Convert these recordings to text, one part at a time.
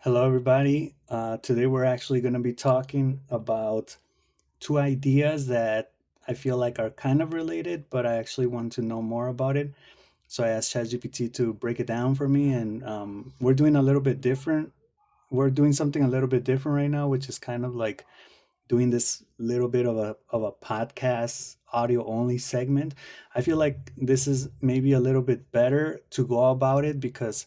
Hello, everybody. Today we're actually going to be talking about two ideas that I feel like are kind of related, but I actually want to know more about it. So I asked ChatGPT to break it down for me, and we're doing a little bit different. We're doing something a little bit different right now, which is kind of like doing this little bit of a podcast audio only segment. I feel like this is maybe a little bit better to go about it because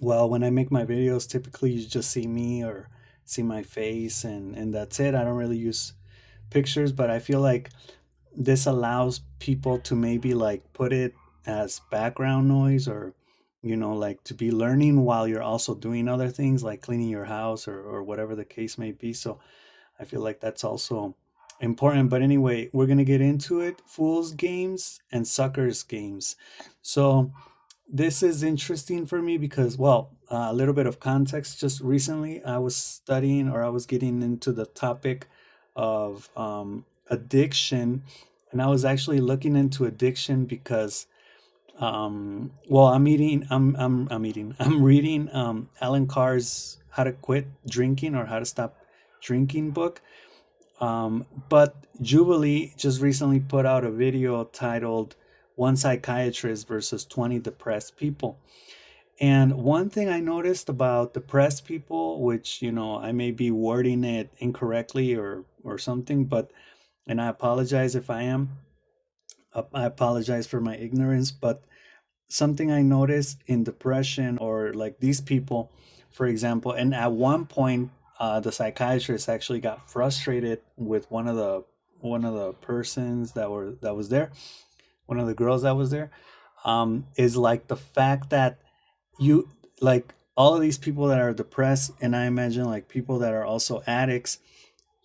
well, when I make my videos, typically you just see me or see my face and that's it. I don't really use pictures, but I feel like this allows people to maybe like put it as background noise or like to be learning while you're also doing other things like cleaning your house or whatever the case may be. So I feel like that's also important. But anyway, we're gonna get into it. Fools games and suckers games. So this is interesting for me because, well, a little bit of context. Just recently, I was studying or I was getting into the topic of addiction, and I was actually looking into addiction because, well, I'm reading Alan Carr's "How to Quit Drinking" or "How to Stop Drinking" book. But Jubilee just recently put out a video titled "One Psychiatrist versus 20 Depressed People." And one thing I noticed about depressed people, which, I may be wording it incorrectly or something, but, and I apologize if I am, I apologize for my ignorance, but something I noticed in depression or like these people, for example, and at one point, the psychiatrist actually got frustrated with one of the persons that was there, one of the girls that was there, is like the fact that you like all of these people that are depressed, and I imagine like people that are also addicts,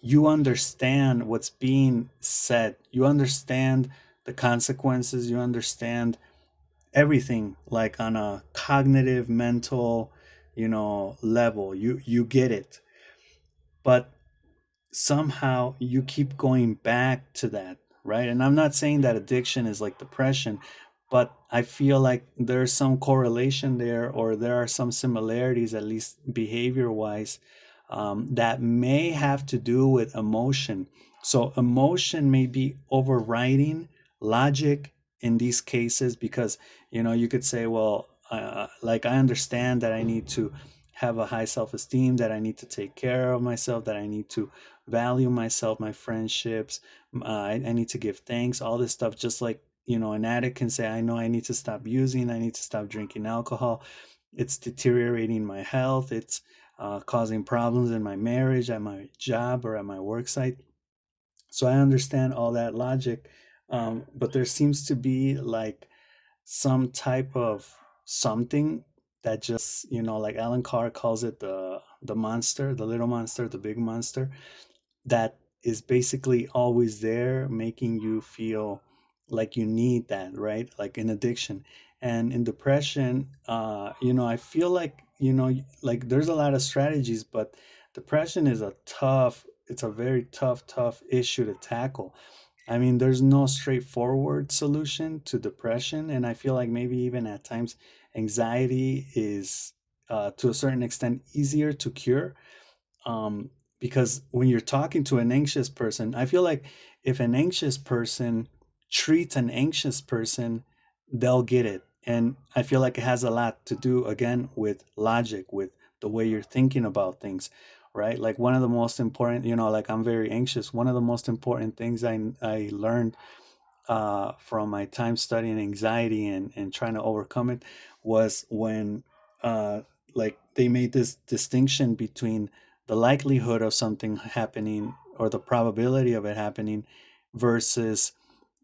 you understand what's being said, you understand the consequences, you understand everything like on a cognitive mental level, you get it, but somehow you keep going back to that, right? And I'm not saying that addiction is like depression, but I feel like there's some correlation there, or there are some similarities, at least behavior wise, that may have to do with emotion. So emotion may be overriding logic in these cases because you could say, well, like I understand that I need to have a high self-esteem, that I need to take care of myself, that I need to value myself, my friendships. I need to give thanks, all this stuff. Just like, an addict can say, I know I need to stop using, I need to stop drinking alcohol. It's deteriorating my health. It's causing problems in my marriage, at my job, or at my work site. So I understand all that logic. But there seems to be like some type of something that just, like Alan Carr calls it, the monster, the little monster, the big monster, that is basically always there making you feel like you need that, right? Like in addiction and in depression, I feel like, like there's a lot of strategies, but depression is it's a very tough issue to tackle. I mean, there's no straightforward solution to depression, and I feel like maybe even at times anxiety is, to a certain extent, easier to cure, because when you're talking to an anxious person, I feel like if an anxious person treats an anxious person, they'll get it. And I feel like it has a lot to do, again, with logic, with the way you're thinking about things, right? Like one of the most important, like I'm very anxious. One of the most important things I learned from my time studying anxiety and trying to overcome it was when uh, like they made this distinction between the likelihood of something happening or the probability of it happening versus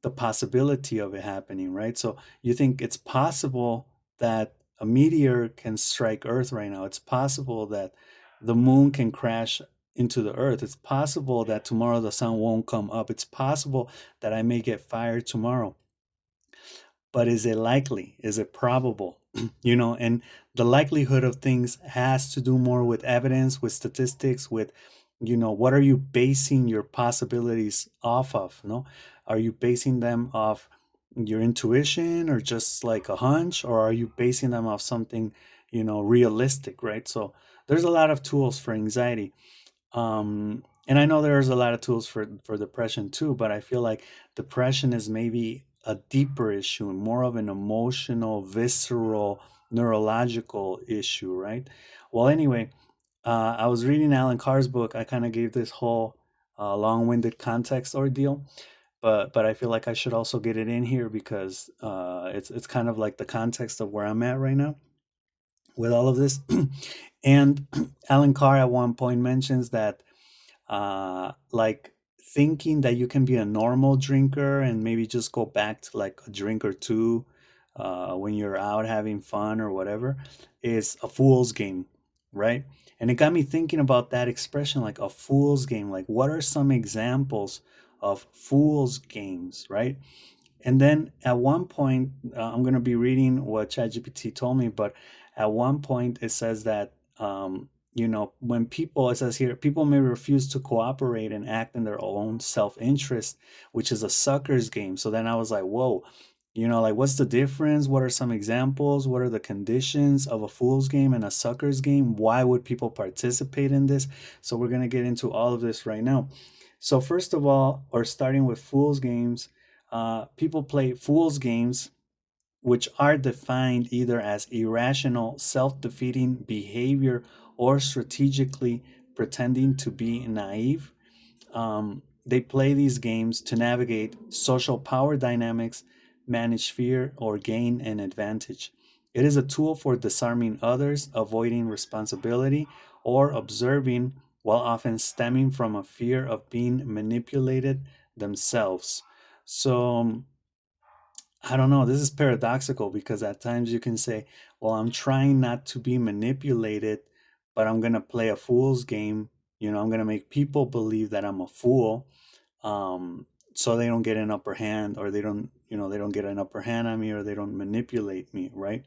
the possibility of it happening, right? So you think it's possible that a meteor can strike Earth right now. It's possible that the moon can crash into the earth. It's possible that tomorrow the sun won't come up. It's possible that I may get fired tomorrow. But is it likely? Is it probable? And the likelihood of things has to do more with evidence, with statistics, with, what are you basing your possibilities off of? No? Are you basing them off your intuition or just like a hunch, or are you basing them off something, realistic, right? So there's a lot of tools for anxiety. And I know there's a lot of tools for depression too, but I feel like depression is maybe a deeper issue and more of an emotional, visceral, neurological issue, right? Well, anyway, I was reading Alan Carr's book. I kind of gave this whole long-winded context ordeal, but I feel like I should also get it in here because it's kind of like the context of where I'm at right now with all of this. And Alan Carr at one point mentions that like thinking that you can be a normal drinker and maybe just go back to like a drink or two when you're out having fun or whatever is a fool's game, right? And it got me thinking about that expression, like a fool's game. Like, what are some examples of fool's games, right? And then at one point, I'm going to be reading what ChatGPT told me, but at one point it says that, when people, it says here, people may refuse to cooperate and act in their own self interest, which is a sucker's game. So then I was like, whoa, like what's the difference? What are some examples? What are the conditions of a fool's game and a sucker's game? Why would people participate in this? So we're going to get into all of this right now. So, first of all, or starting with fool's games, people play fool's games, which are defined either as irrational, self defeating behavior or strategically pretending to be naive. They play these games to navigate social power dynamics, manage fear, or gain an advantage. It is a tool for disarming others, avoiding responsibility, or observing, while often stemming from a fear of being manipulated themselves. So, I don't know. This is paradoxical because at times you can say, well, I'm trying not to be manipulated, but I'm going to play a fool's game. I'm going to make people believe that I'm a fool, so they don't get an upper hand, or they don't get an upper hand on me, or they don't manipulate me, right?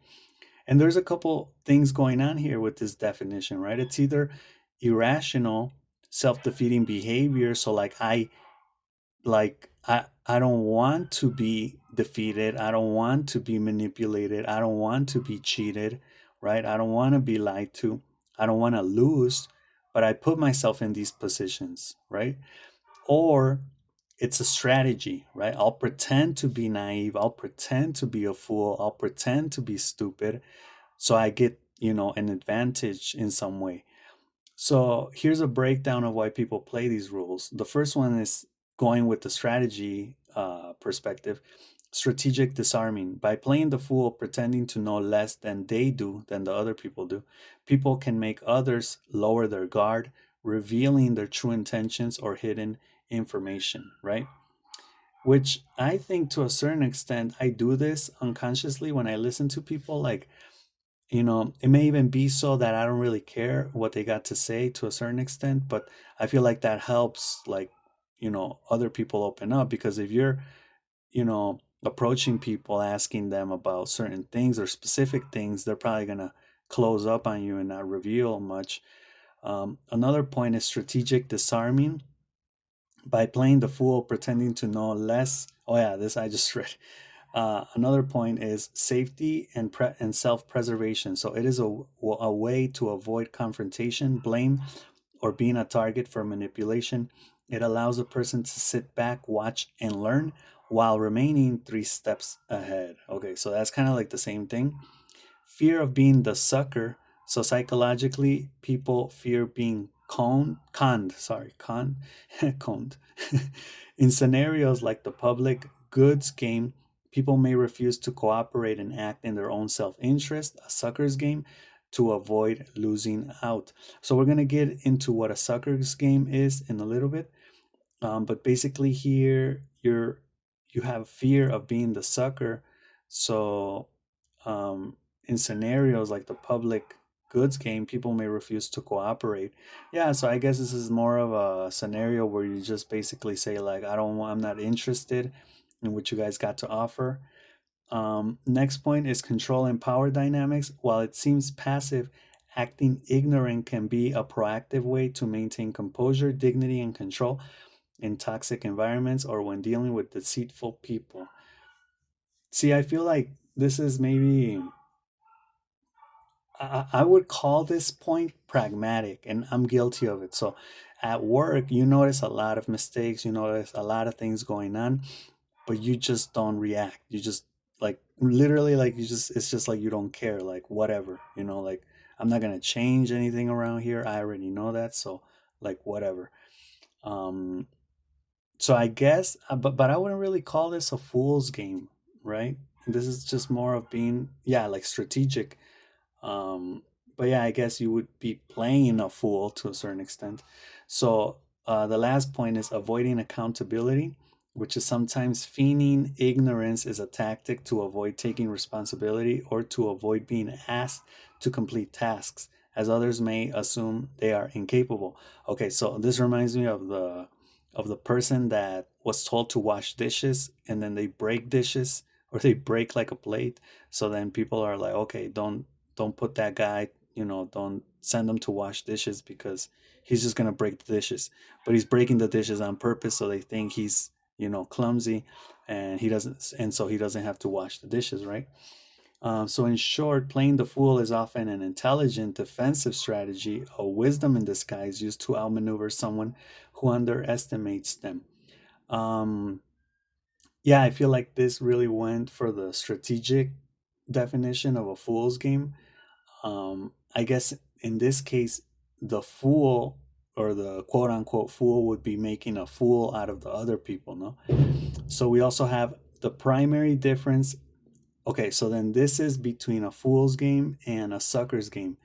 And there's a couple things going on here with this definition, right? It's either irrational, self-defeating behavior. So I don't want to be defeated. I don't want to be manipulated. I don't want to be cheated, right? I don't want to be lied to. I don't want to lose, but I put myself in these positions, right? Or it's a strategy, right? I'll pretend to be naive. I'll pretend to be a fool. I'll pretend to be stupid so I get, an advantage in some way. So here's a breakdown of why people play these rules. The first one is going with the strategy perspective. Strategic disarming. By playing the fool, pretending to know less than they do, than the other people do, people can make others lower their guard, revealing their true intentions or hidden information, right? Which I think to a certain extent, I do this unconsciously when I listen to people. Like, it may even be so that I don't really care what they got to say to a certain extent, but I feel like that helps, like, other people open up because if you're, approaching people, asking them about certain things or specific things, they're probably going to close up on you and not reveal much. Another point is strategic disarming. By playing the fool, pretending to know less. Oh, yeah, this I just read. Another point is safety and self-preservation. So it is a way to avoid confrontation, blame, or being a target for manipulation. It allows a person to sit back, watch, and learn while remaining 3 steps ahead. Okay, so that's kind of like the same thing. Fear of being the sucker. So psychologically, people fear being conned. In scenarios like the public goods game, people may refuse to cooperate and act in their own self-interest, a sucker's game, to avoid losing out. So we're gonna get into what a sucker's game is in a little bit. But basically here you have fear of being the sucker. So in scenarios like the public goods game, people may refuse to cooperate. Yeah, so I guess this is more of a scenario where you just basically say like, I'm not interested in what you guys got to offer. Next point is control and power dynamics. While it seems passive, acting ignorant can be a proactive way to maintain composure, dignity, and control in toxic environments or when dealing with deceitful people. See, I feel like this is maybe I would call this point pragmatic, and I'm guilty of it. So at work, you notice a lot of mistakes, you notice a lot of things going on, but you just don't react. You just, like, literally, like, you just, it's just like you don't care, like, whatever, like, I'm not going to change anything around here. I already know that. So, like, whatever. Um, so I guess, but I wouldn't really call this a fool's game, right? This is just more of being, yeah, like, strategic. um, but yeah, I guess you would be playing a fool to a certain extent. So the last point is avoiding accountability, which is sometimes feigning ignorance is a tactic to avoid taking responsibility or to avoid being asked to complete tasks, as others may assume they are incapable. Okay, so this reminds me of the person that was told to wash dishes and then they break dishes, or they break like a plate. So then people are like, okay, don't put that guy, don't send him to wash dishes because he's just going to break the dishes. But he's breaking the dishes on purpose, so they think he's, clumsy, and so he doesn't have to wash the dishes, right? So in short, playing the fool is often an intelligent defensive strategy, a wisdom in disguise used to outmaneuver someone who underestimates them. um, yeah, I feel like this really went for the strategic definition of a fool's game. I guess in this case, the fool, or the quote unquote fool, would be making a fool out of the other people, no? So we also have the primary difference. Okay, so then this is between a fool's game and a sucker's game.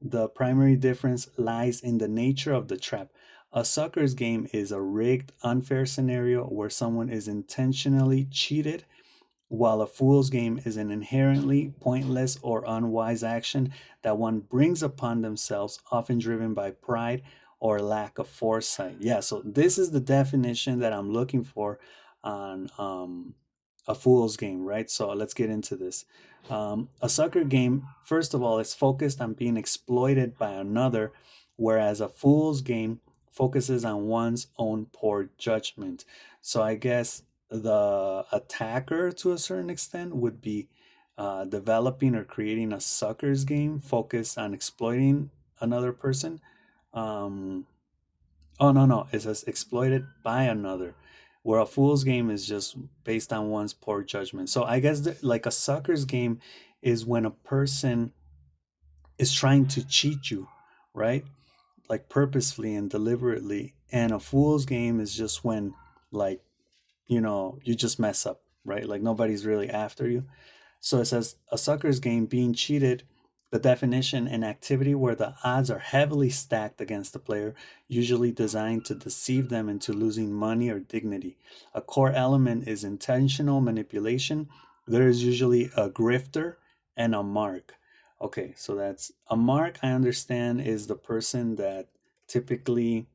The primary difference lies in the nature of the trap. A sucker's game is a rigged, unfair scenario where someone is intentionally cheated, while a fool's game is an inherently pointless or unwise action that one brings upon themselves, often driven by pride or lack of foresight. Yeah, so this is the definition that I'm looking for on a fool's game, right? So let's get into this. A sucker game, first of all, is focused on being exploited by another, whereas a fool's game focuses on one's own poor judgment. So I guess the attacker, to a certain extent, would be developing or creating a sucker's game focused on exploiting another person. Um, oh, no, no, it says exploited by another, where a fool's game is just based on one's poor judgment. So I guess like a sucker's game is when a person is trying to cheat you, right? Like purposefully and deliberately. And a fool's game is just when, like, you just mess up, right? Like nobody's really after you. So it says a sucker's game, being cheated, the definition, an activity where the odds are heavily stacked against the player, usually designed to deceive them into losing money or dignity. A core element is intentional manipulation. There is usually a grifter and a mark. Okay, so that's a mark, I understand, is the person that typically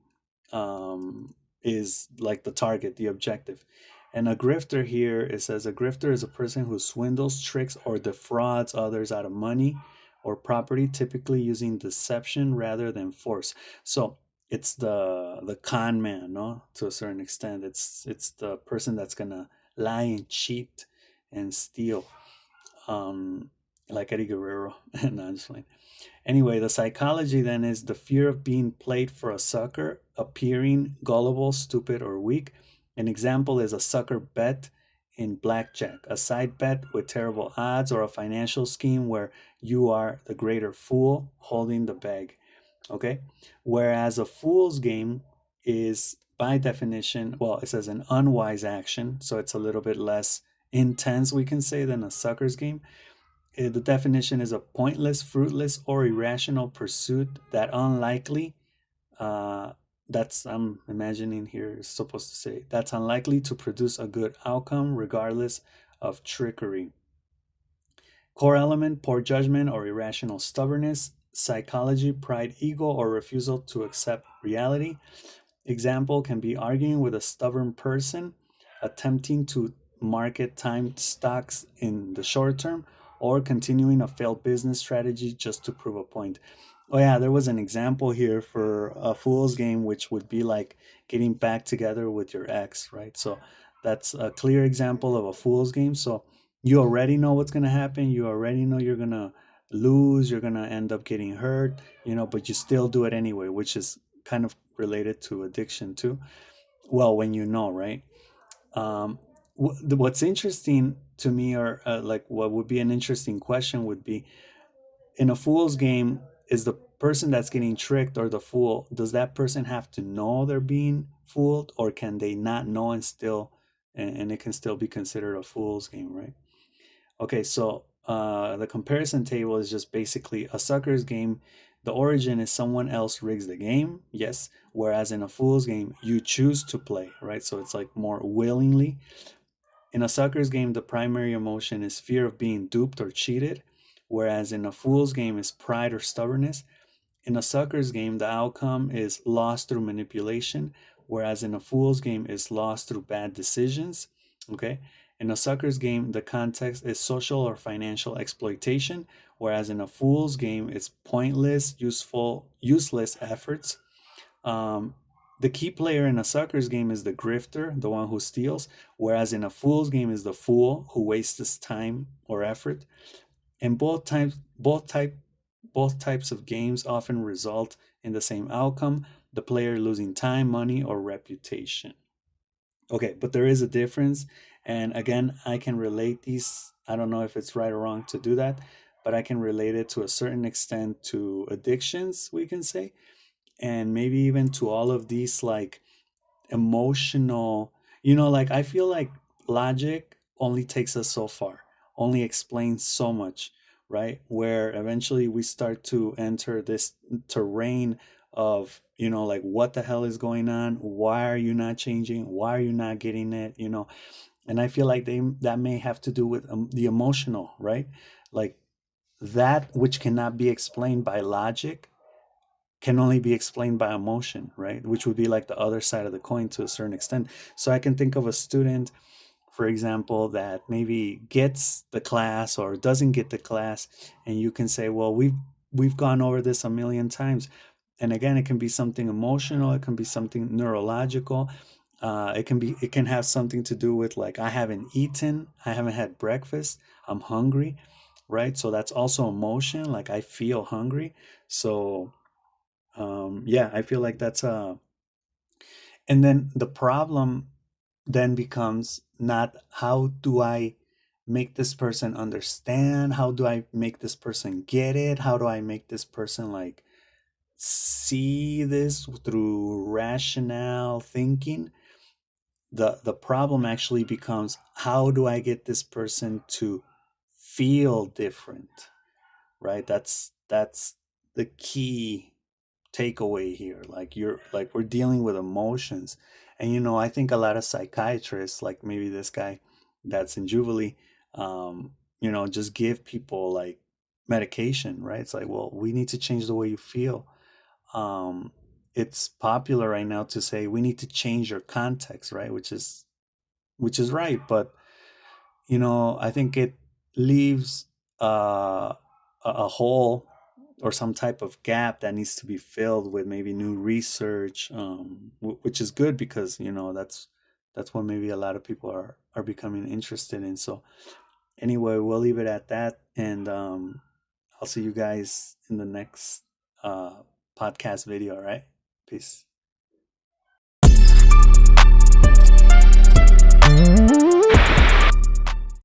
is like the target, the objective. And a grifter here, it says a grifter is a person who swindles, tricks, or defrauds others out of money or property, typically using deception rather than force. So it's the con man, no? To a certain extent, it's the person that's gonna lie and cheat and steal, um, like Eddie Guerrero. No, I'm just playing. Anyway, the psychology then is the fear of being played for a sucker, appearing gullible, stupid, or weak. An example is a sucker bet in blackjack, a side bet with terrible odds, or a financial scheme where you are the greater fool holding the bag. Okay? Whereas a fool's game is, by definition, well, it says an unwise action, so it's a little bit less intense, we can say, than a sucker's game. The definition is a pointless, fruitless, or irrational pursuit that unlikely, uh, that's, I'm imagining here, is supposed to say, that's unlikely to produce a good outcome regardless of trickery. Core element, poor judgment or irrational stubbornness. Psychology, pride, ego, or refusal to accept reality. Example can be arguing with a stubborn person, attempting to market timed stocks in the short term, or continuing a failed business strategy just to prove a point. Oh, yeah, there was an example here for a fool's game, which would be like getting back together with your ex, right? So that's a clear example of a fool's game. So you already know what's going to happen. You already know you're going to lose, you're gonna end up getting hurt, but you still do it anyway, which is kind of related to addiction too. Well, when you know, right? Um, what's interesting to me, or like what would be an interesting question, would be in a fool's game, is the person that's getting tricked or the fool, does that person have to know they're being fooled, or can they not know and still, and it can still be considered a fool's game, right? Okay, so the comparison table is just basically a sucker's game. The origin is someone else rigs the game, yes. Whereas in a fool's game, you choose to play, right? So it's like more willingly. In a sucker's game, the primary emotion is fear of being duped or cheated, whereas in a fool's game is pride or stubbornness. In a sucker's game, the outcome is loss through manipulation, whereas in a fool's game is loss through bad decisions. Okay. In a sucker's game, the context is social or financial exploitation, whereas in a fool's game, it's pointless, useless efforts. Um, the key player in a sucker's game is the grifter, the one who steals, whereas in a fool's game is the fool who wastes his time or effort. And both types of games often result in the same outcome: the player losing time, money, or reputation. Okay, but there is a difference. And again, I can relate these. I don't know if it's right or wrong to do that, but I can relate it to a certain extent to addictions, we can say, and maybe even to all of these like emotional, like I feel like logic only takes us so far, only explains so much, right? Where eventually we start to enter this terrain of, like, what the hell is going on? Why are you not changing? Why are you not getting it? And I feel like that may have to do with the emotional, right? Like, that which cannot be explained by logic can only be explained by emotion, right? Which would be like the other side of the coin to a certain extent. So I can think of a student, for example, that maybe gets the class or doesn't get the class, and you can say, well, we've gone over this a million times. And again, it can be something emotional, it can be something neurological. It can have something to do with, like, I haven't eaten, I haven't had breakfast, I'm hungry, right? So that's also emotion, like I feel hungry. So yeah, I feel like that's and then the problem then becomes not how do I make this person understand, how do I make this person get it, how do I make this person like see this through rational thinking. The problem actually becomes, how do I get this person to feel different, right? That's the key takeaway here. Like, we're dealing with emotions. And I think a lot of psychiatrists, like maybe this guy that's in Jubilee, just give people like medication, right? It's like, well, we need to change the way you feel. um it's popular right now to say we need to change your context, right? Which is right, but I think it leaves a hole or some type of gap that needs to be filled with maybe new research, which is good because that's what maybe a lot of people are becoming interested in. So anyway, we'll leave it at that, and I'll see you guys in the next uh, podcast video. All right, peace.